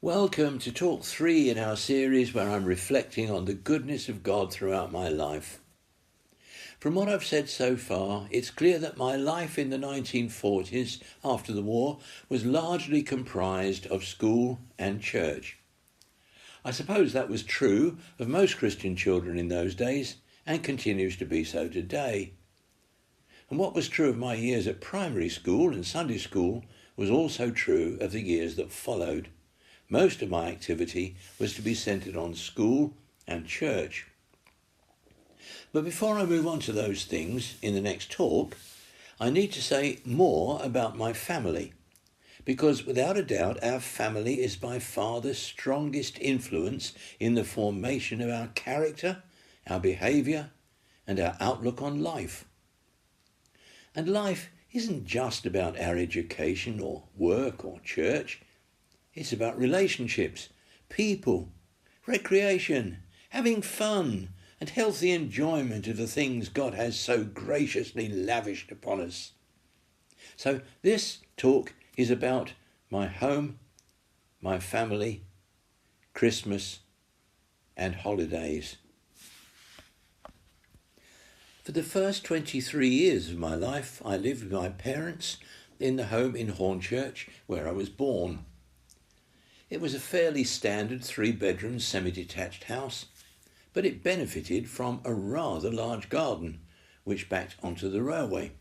Welcome to Talk 3 in our series where I'm reflecting on the goodness of God throughout my life. From what I've said so far, it's clear that my life in the 1940s after the war was largely comprised of school and church. I suppose that was true of most Christian children in those days and continues to be so today. And what was true of my years at primary school and Sunday school was also true of the years that followed. Most of my activity was to be centred on school and church. But before I move on to those things in the next talk, I need to say more about my family, because without a doubt our family is by far the strongest influence in the formation of our character, our behaviour, and our outlook on life. And life isn't just about our education or work or church. It's about relationships, people, recreation, having fun, and healthy enjoyment of the things God has so graciously lavished upon us. So this talk is about my home, my family, Christmas, and holidays. For the first 23 years of my life, I lived with my parents in the home in Hornchurch, where I was born. It was a fairly standard 3-bedroom semi-detached house, but it benefited from a rather large garden, which backed onto the railway.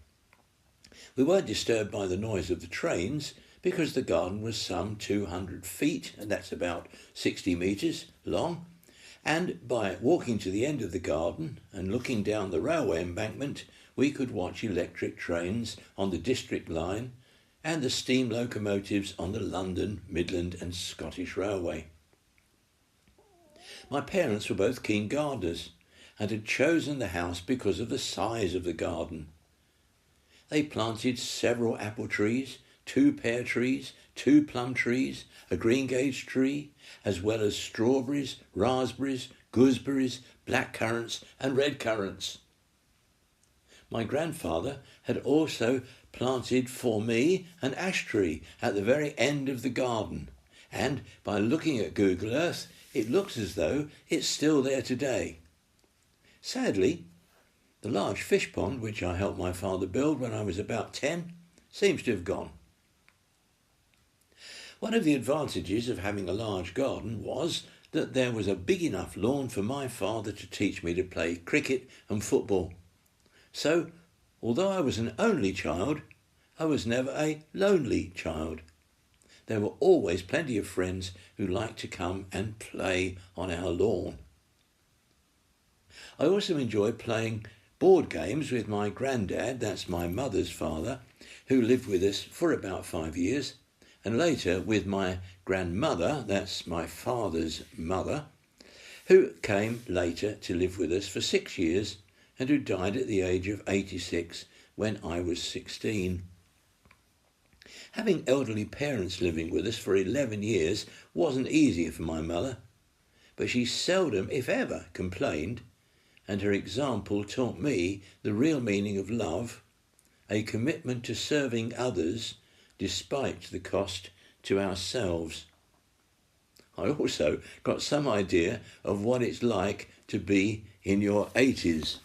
We weren't disturbed by the noise of the trains because the garden was some 200 feet, and that's about 60 metres long, and by walking to the end of the garden and looking down the railway embankment, we could watch electric trains on the District line and the steam locomotives on the London, Midland and Scottish Railway. My parents were both keen gardeners and had chosen the house because of the size of the garden. They planted several apple trees, 2 pear trees, 2 plum trees, a greengage tree, as well as strawberries, raspberries, gooseberries, blackcurrants and red currants. My grandfather had also planted for me an ash tree at the very end of the garden, and by looking at Google Earth, it looks as though it's still there today. Sadly, the large fish pond, which I helped my father build when I was about 10, seems to have gone. One of the advantages of having a large garden was that there was a big enough lawn for my father to teach me to play cricket and football. So, although I was an only child, I was never a lonely child. There were always plenty of friends who liked to come and play on our lawn. I also enjoyed playing board games with my granddad, that's my mother's father, who lived with us for about 5 years, and later with my grandmother, that's my father's mother, who came later to live with us for 6 years and who died at the age of 86 when I was 16. Having elderly parents living with us for 11 years wasn't easy for my mother, but she seldom, if ever, complained, and her example taught me the real meaning of love, a commitment to serving others despite the cost to ourselves. I also got some idea of what it's like to be in your 80s.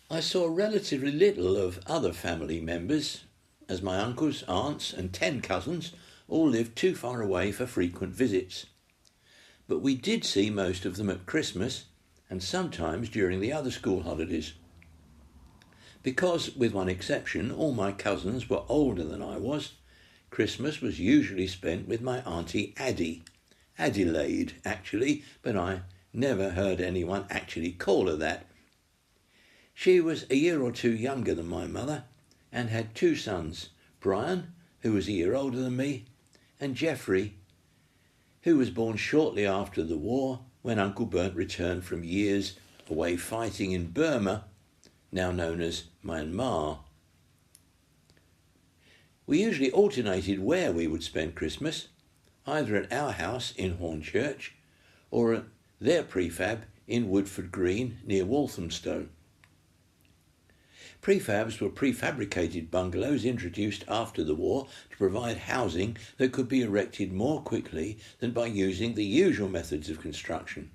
I saw relatively little of other family members, as my uncles, aunts and 10 cousins all lived too far away for frequent visits. But we did see most of them at Christmas and sometimes during the other school holidays. Because, with one exception, all my cousins were older than I was, Christmas was usually spent with my Auntie Addie. Adelaide, actually, but I never heard anyone actually call her that. She was a year or 2 younger than my mother and had 2 sons, Brian, who was a year older than me, and Geoffrey, who was born shortly after the war when Uncle Bert returned from years away fighting in Burma, now known as Myanmar. We usually alternated where we would spend Christmas, either at our house in Hornchurch or at their prefab in Woodford Green near Walthamstow. Prefabs were prefabricated bungalows introduced after the war to provide housing that could be erected more quickly than by using the usual methods of construction.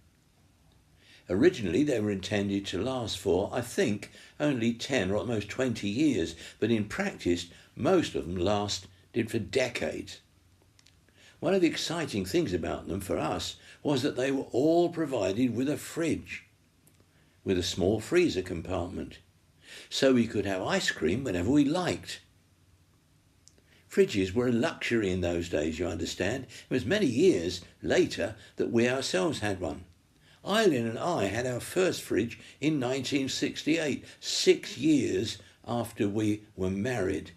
Originally, they were intended to last for, I think, only 10 or at most 20 years, but in practice, most of them lasted for decades. One of the exciting things about them for us was that they were all provided with a fridge, with a small freezer compartment, so we could have ice cream whenever we liked. Fridges were a luxury in those days, you understand. It was many years later that we ourselves had one. Eileen and I had our first fridge in 1968, 6 years after we were married.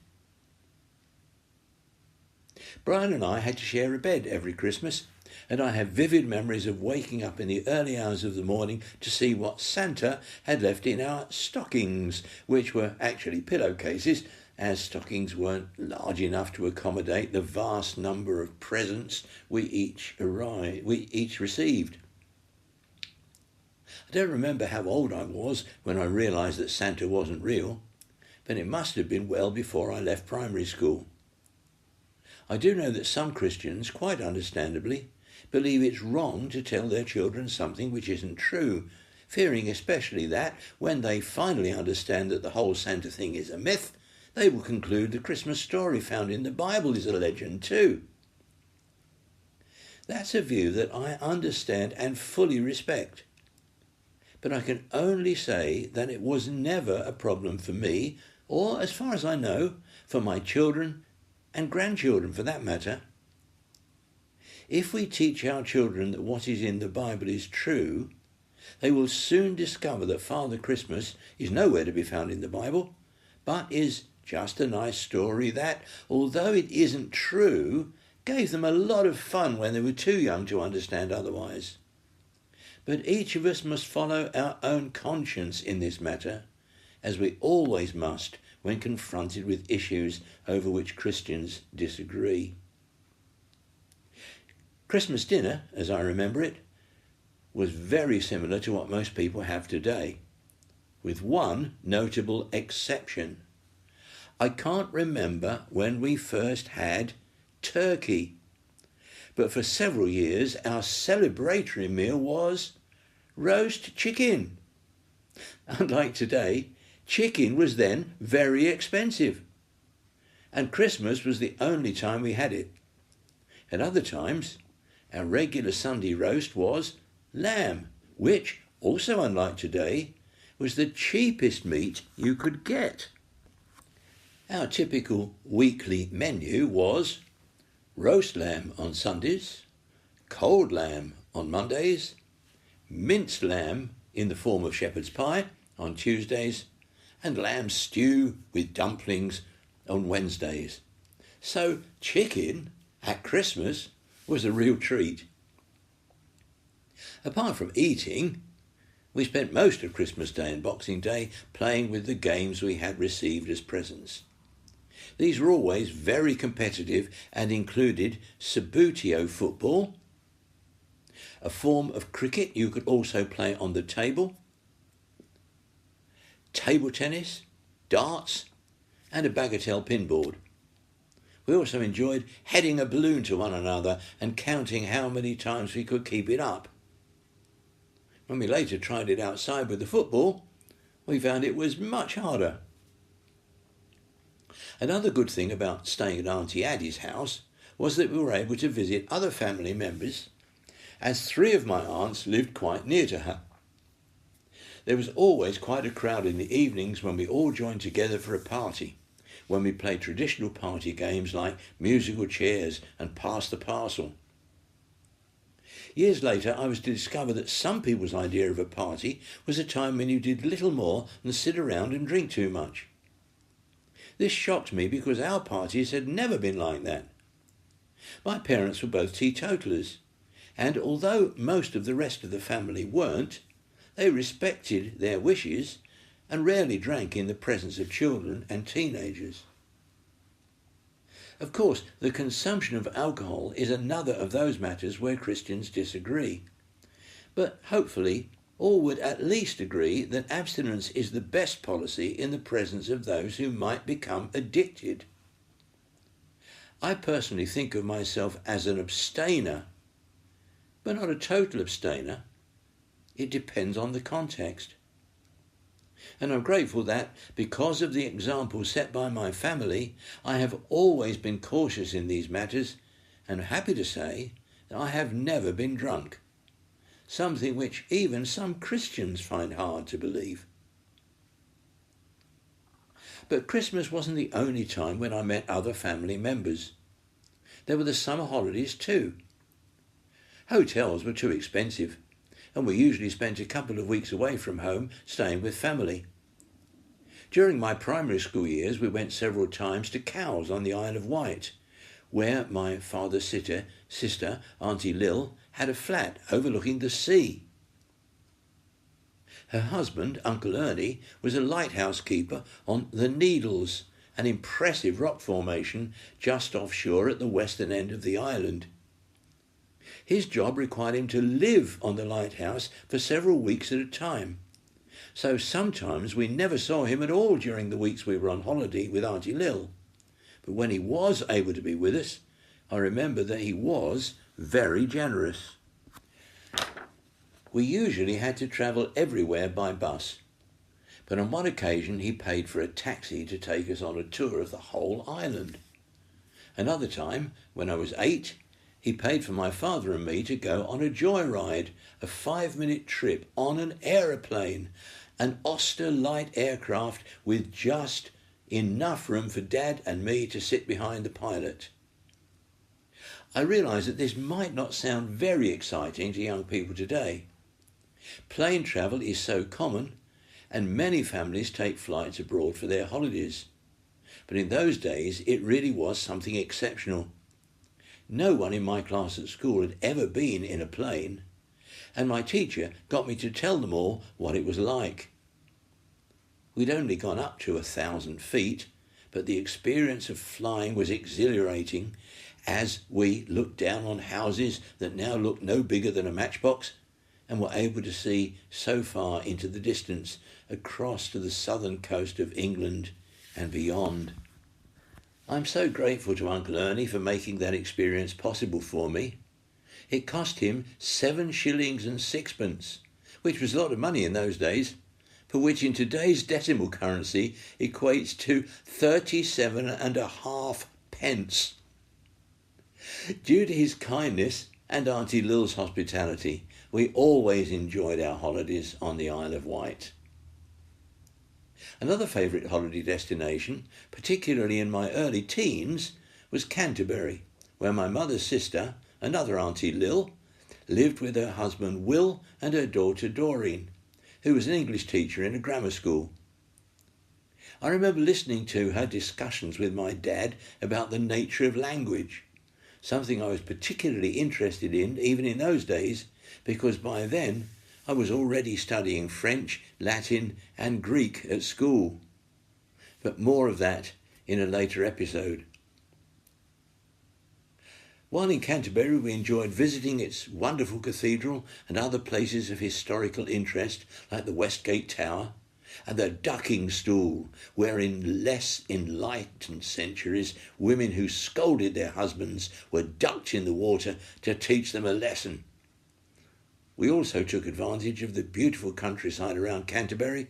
Brian and I had to share a bed every Christmas, and I have vivid memories of waking up in the early hours of the morning to see what Santa had left in our stockings, which were actually pillowcases, as stockings weren't large enough to accommodate the vast number of presents we each received. I don't remember how old I was when I realised that Santa wasn't real, but it must have been well before I left primary school. I do know that some Christians, quite understandably, believe it's wrong to tell their children something which isn't true, fearing especially that, when they finally understand that the whole Santa thing is a myth, they will conclude the Christmas story found in the Bible is a legend too. That's a view that I understand and fully respect. But I can only say that it was never a problem for me, or, as far as I know, for my children and grandchildren for that matter. If we teach our children that what is in the Bible is true, they will soon discover that Father Christmas is nowhere to be found in the Bible, but is just a nice story that, although it isn't true, gave them a lot of fun when they were too young to understand otherwise. But each of us must follow our own conscience in this matter, as we always must when confronted with issues over which Christians disagree. Christmas dinner, as I remember it, was very similar to what most people have today, with one notable exception. I can't remember when we first had turkey, but for several years our celebratory meal was roast chicken. Unlike today, chicken was then very expensive, and Christmas was the only time we had it. At other times, our regular Sunday roast was lamb, which, also unlike today, was the cheapest meat you could get. Our typical weekly menu was roast lamb on Sundays, cold lamb on Mondays, minced lamb in the form of shepherd's pie on Tuesdays, and lamb stew with dumplings on Wednesdays. So chicken at Christmas was a real treat. Apart from eating, we spent most of Christmas Day and Boxing Day playing with the games we had received as presents. These were always very competitive and included Sabutio football, a form of cricket you could also play on the table, table tennis, darts, and a bagatelle pinboard. We also enjoyed heading a balloon to one another and counting how many times we could keep it up. When we later tried it outside with the football, we found it was much harder. Another good thing about staying at Auntie Addie's house was that we were able to visit other family members, as 3 of my aunts lived quite near to her. There was always quite a crowd in the evenings when we all joined together for a party, when we played traditional party games like musical chairs and pass the parcel. Years later, I was to discover that some people's idea of a party was a time when you did little more than sit around and drink too much. This shocked me because our parties had never been like that. My parents were both teetotalers, and although most of the rest of the family weren't, they respected their wishes and rarely drank in the presence of children and teenagers. Of course, the consumption of alcohol is another of those matters where Christians disagree. But hopefully, all would at least agree that abstinence is the best policy in the presence of those who might become addicted. I personally think of myself as an abstainer, but not a total abstainer. It depends on the context. And I'm grateful that, because of the example set by my family, I have always been cautious in these matters, and happy to say that I have never been drunk, something which even some Christians find hard to believe. But Christmas wasn't the only time when I met other family members. There were the summer holidays too. Hotels were too expensive, and we usually spent a couple of weeks away from home staying with family. During my primary school years, we went several times to Cowes on the Isle of Wight, where my father's sister, Auntie Lil, had a flat overlooking the sea. Her husband, Uncle Ernie, was a lighthouse keeper on the Needles, an impressive rock formation just offshore at the western end of the island. His job required him to live on the lighthouse for several weeks at a time, so sometimes we never saw him at all during the weeks we were on holiday with Auntie Lil. But when he was able to be with us, I remember that he was very generous. We usually had to travel everywhere by bus, but on one occasion he paid for a taxi to take us on a tour of the whole island. Another time, when I was 8, he paid for my father and me to go on a joyride, a 5-minute trip on an aeroplane, an Oster light aircraft with just enough room for Dad and me to sit behind the pilot. I realise that this might not sound very exciting to young people today. Plane travel is so common, and many families take flights abroad for their holidays. But in those days, it really was something exceptional. No one in my class at school had ever been in a plane, and my teacher got me to tell them all what it was like. We'd only gone up to 1,000 feet, but the experience of flying was exhilarating as we looked down on houses that now looked no bigger than a matchbox and were able to see so far into the distance across to the southern coast of England and beyond. I'm so grateful to Uncle Ernie for making that experience possible for me. It cost him 7 shillings and 6pence, which was a lot of money in those days, but which in today's decimal currency equates to 37.5 pence. Due to his kindness and Auntie Lil's hospitality, we always enjoyed our holidays on the Isle of Wight. Another favourite holiday destination, particularly in my early teens, was Canterbury, where my mother's sister, another Auntie Lil, lived with her husband Will and her daughter Doreen, who was an English teacher in a grammar school. I remember listening to her discussions with my dad about the nature of language, something I was particularly interested in even in those days, because by then I was already studying French, Latin and Greek at school. But more of that in a later episode. While in Canterbury, we enjoyed visiting its wonderful cathedral and other places of historical interest, like the Westgate Tower and the ducking stool, where in less enlightened centuries, women who scolded their husbands were ducked in the water to teach them a lesson. We also took advantage of the beautiful countryside around Canterbury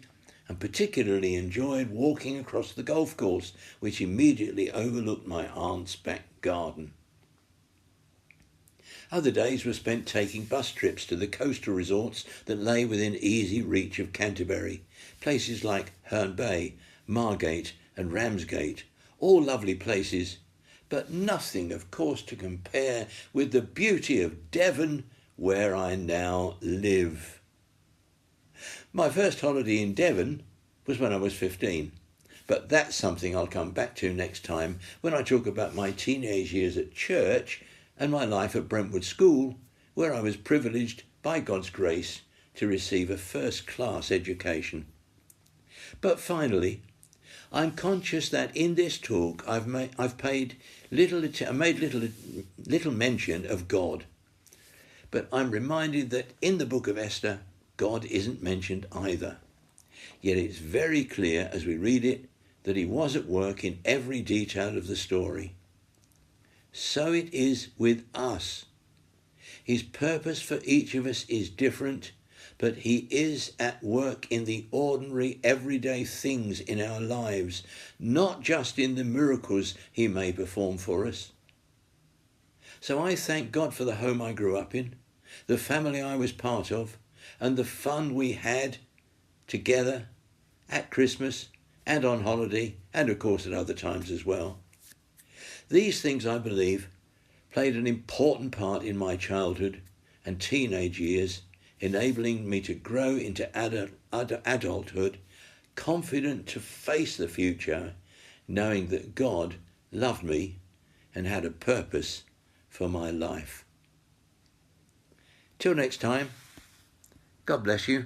and particularly enjoyed walking across the golf course, which immediately overlooked my aunt's back garden. Other days were spent taking bus trips to the coastal resorts that lay within easy reach of Canterbury, places like Herne Bay, Margate and Ramsgate, all lovely places, but nothing, of course, to compare with the beauty of Devon, where I now live. My first holiday in Devon was when I was 15, but that's something I'll come back to next time when I talk about my teenage years at church and my life at Brentwood School, where I was privileged, by God's grace, to receive a first-class education. But finally, I'm conscious that in this talk I've made little mention of God. But I'm reminded that in the book of Esther, God isn't mentioned either. Yet it's very clear as we read it that he was at work in every detail of the story. So it is with us. His purpose for each of us is different, but he is at work in the ordinary, everyday things in our lives, not just in the miracles he may perform for us. So I thank God for the home I grew up in, the family I was part of, and the fun we had together at Christmas and on holiday, and of course at other times as well. These things, I believe, played an important part in my childhood and teenage years, enabling me to grow into adulthood, confident to face the future, knowing that God loved me and had a purpose for my life. Till next time, God bless you.